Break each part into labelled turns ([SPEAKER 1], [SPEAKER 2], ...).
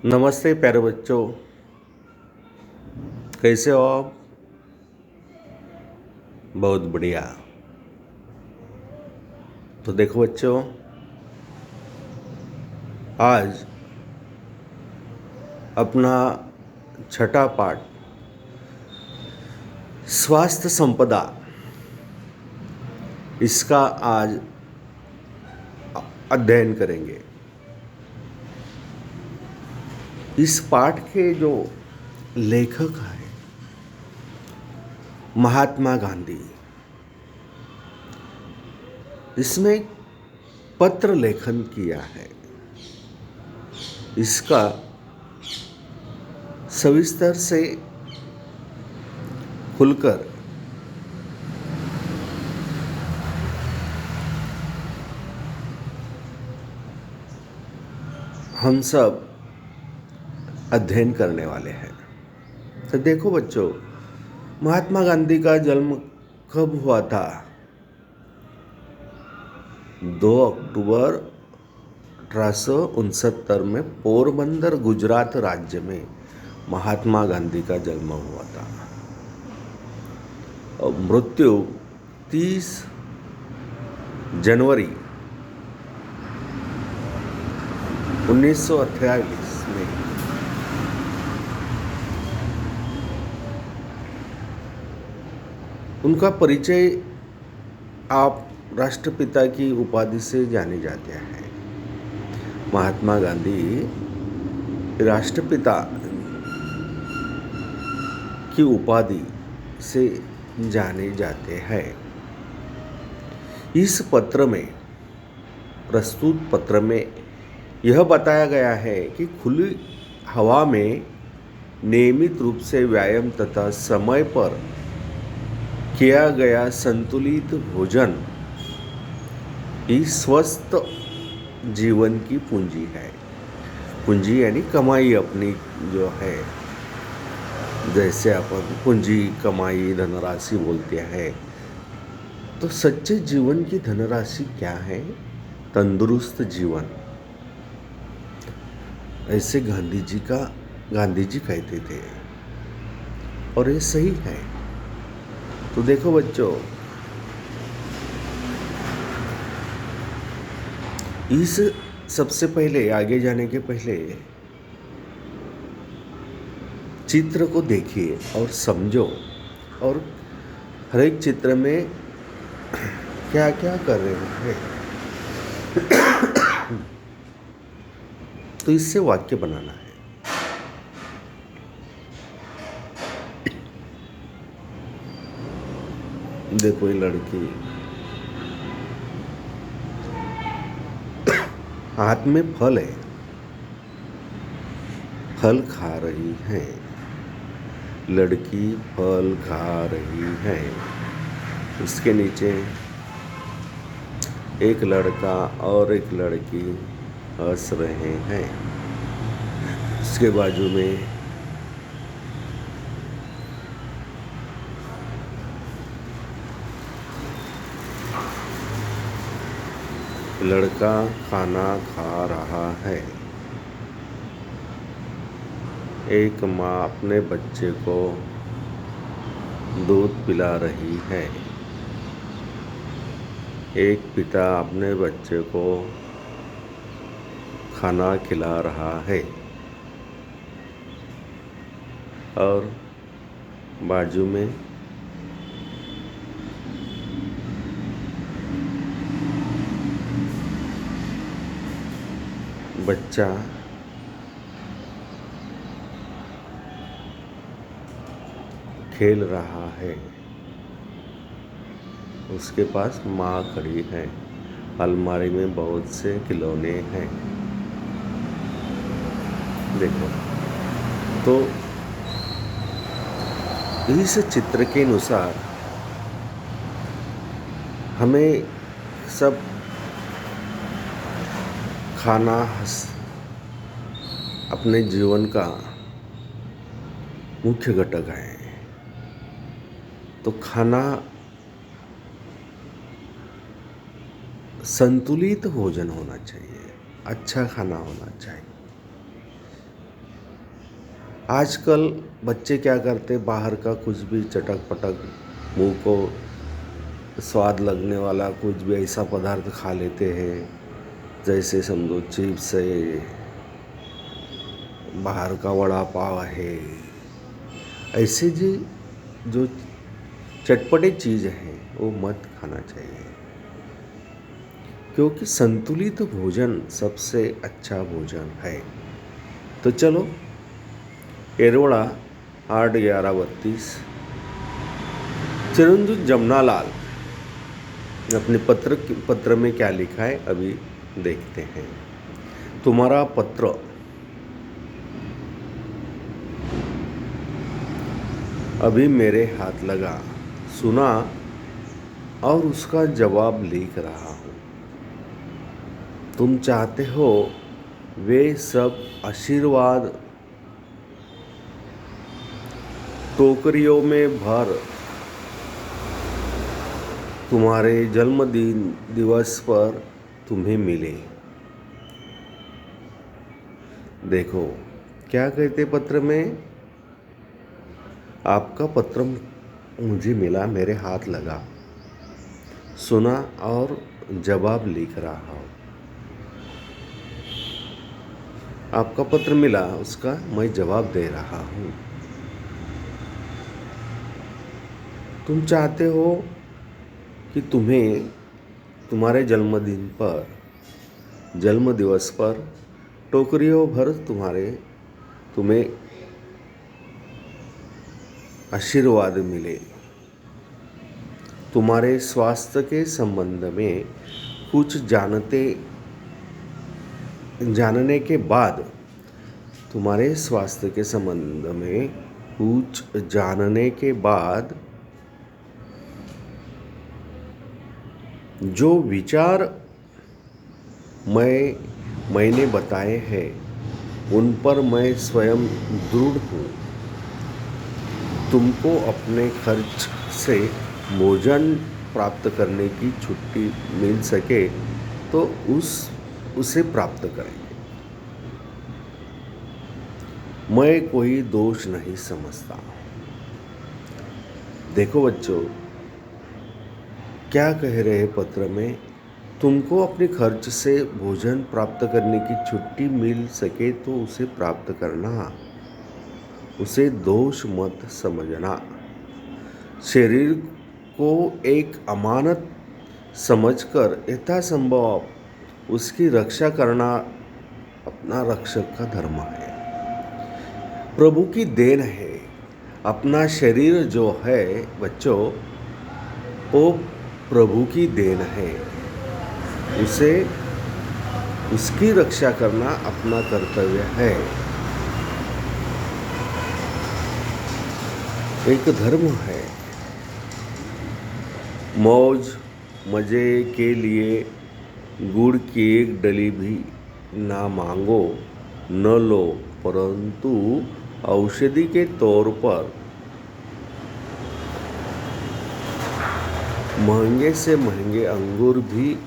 [SPEAKER 1] नमस्ते प्यारे बच्चों। कैसे हो आप? बहुत बढ़िया। तो देखो बच्चों, आज अपना छठा पाठ स्वास्थ्य संपदा, इसका आज अध्ययन करेंगे। इस पाठ के जो लेखक हैं महात्मा गांधी, इसमें एक पत्र लेखन किया है। इसका सविस्तर से खुलकर हम सब अध्ययन करने वाले हैं। तो देखो बच्चों, महात्मा गांधी का जन्म कब हुआ था? 2 अक्टूबर 1869 में पोरबंदर गुजरात राज्य में महात्मा गांधी का जन्म हुआ था और मृत्यु 30 जनवरी 1948 में। उनका परिचय आप राष्ट्रपिता की उपाधि से जाने जाते हैं। महात्मा गांधी राष्ट्रपिता की उपाधि से जाने जाते हैं। इस पत्र में, प्रस्तुत पत्र में यह बताया गया है कि खुली हवा में नियमित रूप से व्यायाम तथा समय पर किया गया संतुलित भोजन ही स्वस्थ जीवन की पूंजी है। पूंजी यानी कमाई अपनी जो है, जैसे अपन पूंजी कमाई धनराशि बोलते हैं, तो सच्चे जीवन की धनराशि क्या है? तंदुरुस्त जीवन। ऐसे गांधी जी कहते थे और ये सही है। तो देखो बच्चों, इस सबसे पहले आगे जाने के पहले चित्र को देखिए और समझो, और हर एक चित्र में क्या क्या कर रहे हैं तो इससे वाक्य बनाना है। देखो ये लड़की हाथ में फल है, फल खा रही है। लड़की फल खा रही है। उसके नीचे एक लड़का और एक लड़की हंस रहे हैं। उसके बाजू में लड़का खाना खा रहा है। एक माँ अपने बच्चे को दूध पिला रही है। एक पिता अपने बच्चे को खाना खिला रहा है और बाजू में बच्चा खेल रहा है। उसके पास माँ खड़ी है। अलमारी में बहुत से खिलौने हैं। देखो, तो इस चित्र के अनुसार हमें सब खाना अपने जीवन का मुख्य घटक है। तो खाना संतुलित भोजन होना चाहिए, अच्छा खाना होना चाहिए। आजकल बच्चे क्या करते, बाहर का कुछ भी चटक पटक मुंह को स्वाद लगने वाला कुछ भी ऐसा पदार्थ खा लेते हैं, जैसे समझो चिप्स है, बाहर का वड़ा पाव है। ऐसे जी जो चटपटे चीज़ हैं वो मत खाना चाहिए, क्योंकि संतुलित भोजन सबसे अच्छा भोजन है। तो चलो, एरोड़ा 8/11/32। चिरंजीव जमनालाल अपने पत्र में क्या लिखा है अभी देखते हैं। तुम्हारा पत्र अभी मेरे हाथ लगा, सुना और उसका जवाब लिख रहा हूँ। तुम चाहते हो वे सब आशीर्वाद टोकरियों में भर तुम्हारे जन्मदिन दिवस पर तुम्हें मिले। देखो क्या कहते पत्र में, आपका पत्र मुझे मिला, मेरे हाथ लगा, सुना और जवाब लिख रहा हूँ। आपका पत्र मिला, उसका मैं जवाब दे रहा हूँ। तुम चाहते हो कि तुम्हारे जन्मदिवस पर टोकरियों भर तुम्हें आशीर्वाद मिले। तुम्हारे स्वास्थ्य के संबंध में कुछ जानने के बाद जो विचार मैंने बताए हैं उन पर मैं स्वयं दृढ़ हूँ। तुमको अपने खर्च से भोजन प्राप्त करने की छुट्टी मिल सके तो उसे प्राप्त करेंगे। मैं कोई दोष नहीं समझता। देखो बच्चों, क्या कह रहे हैं पत्र में, तुमको अपने खर्च से भोजन प्राप्त करने की छुट्टी मिल सके तो उसे प्राप्त करना, उसे दोष मत समझना। शरीर को एक अमानत समझकर यथासंभव उसकी रक्षा करना अपना रक्षक का धर्म है। प्रभु की देन है। अपना शरीर जो है बच्चों, वो प्रभु की देन है। उसकी रक्षा करना अपना कर्तव्य है, एक धर्म है। मौज मजे के लिए गुड़ की एक डली भी ना मांगो, न लो, परंतु औषधि के तौर पर महंगे से महंगे अंगूर भी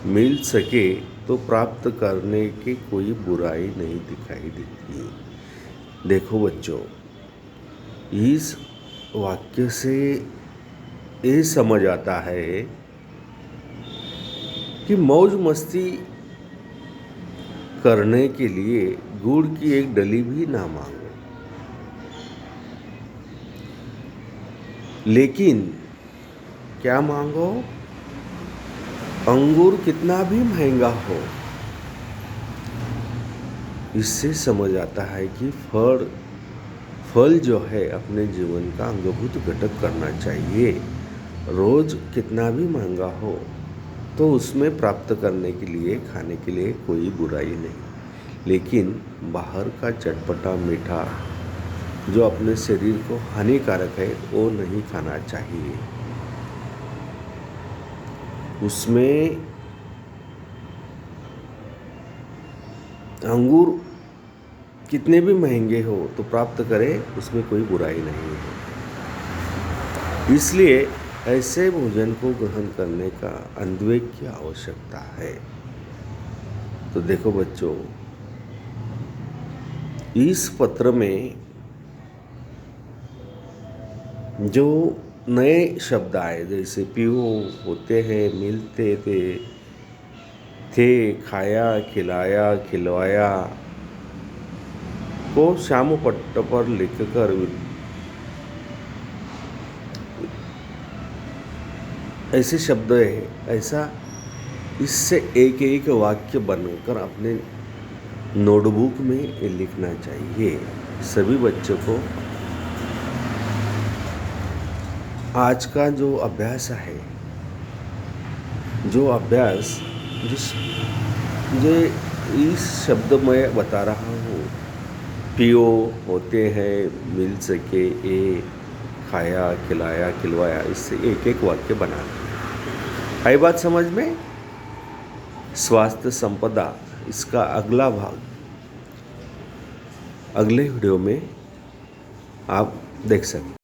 [SPEAKER 1] मिल सके तो प्राप्त करने की कोई बुराई नहीं दिखाई देती। देखो बच्चों, इस वाक्य से ये समझ आता है कि मौज मस्ती करने के लिए गुड़ की एक डली भी ना मांगो, लेकिन क्या मांगो, अंगूर कितना भी महंगा हो। इससे समझ आता है कि फल जो है अपने जीवन का अंगभूत घटक करना चाहिए। रोज कितना भी महंगा हो तो उसमें प्राप्त करने के लिए, खाने के लिए कोई बुराई नहीं, लेकिन बाहर का चटपटा मीठा जो अपने शरीर को हानिकारक है वो नहीं खाना चाहिए। उसमें अंगूर कितने भी महंगे हो तो प्राप्त करें, उसमें कोई बुराई नहीं है। इसलिए ऐसे भोजन को ग्रहण करने का अनविवेक की आवश्यकता है। तो देखो बच्चों, इस पत्र में जो नए शब्द आए, जैसे पियो, होते हैं, मिलते थे, खाया, खिलाया, खिलवाया, को श्याम पट्ट पर लिखकर ऐसे शब्द है, ऐसा इससे एक एक वाक्य बनकर अपने नोटबुक में लिखना चाहिए। सभी बच्चों को आज का जो अभ्यास है, जो अभ्यास जो इस शब्द में बता रहा हूँ, पियो, होते हैं, मिल सके, ए, खाया, खिलाया, खिलवाया, इससे एक एक वाक्य बनाना। आई बात समझ में? स्वास्थ्य संपदा, इसका अगला भाग अगले वीडियो में आप देख सकते हैं।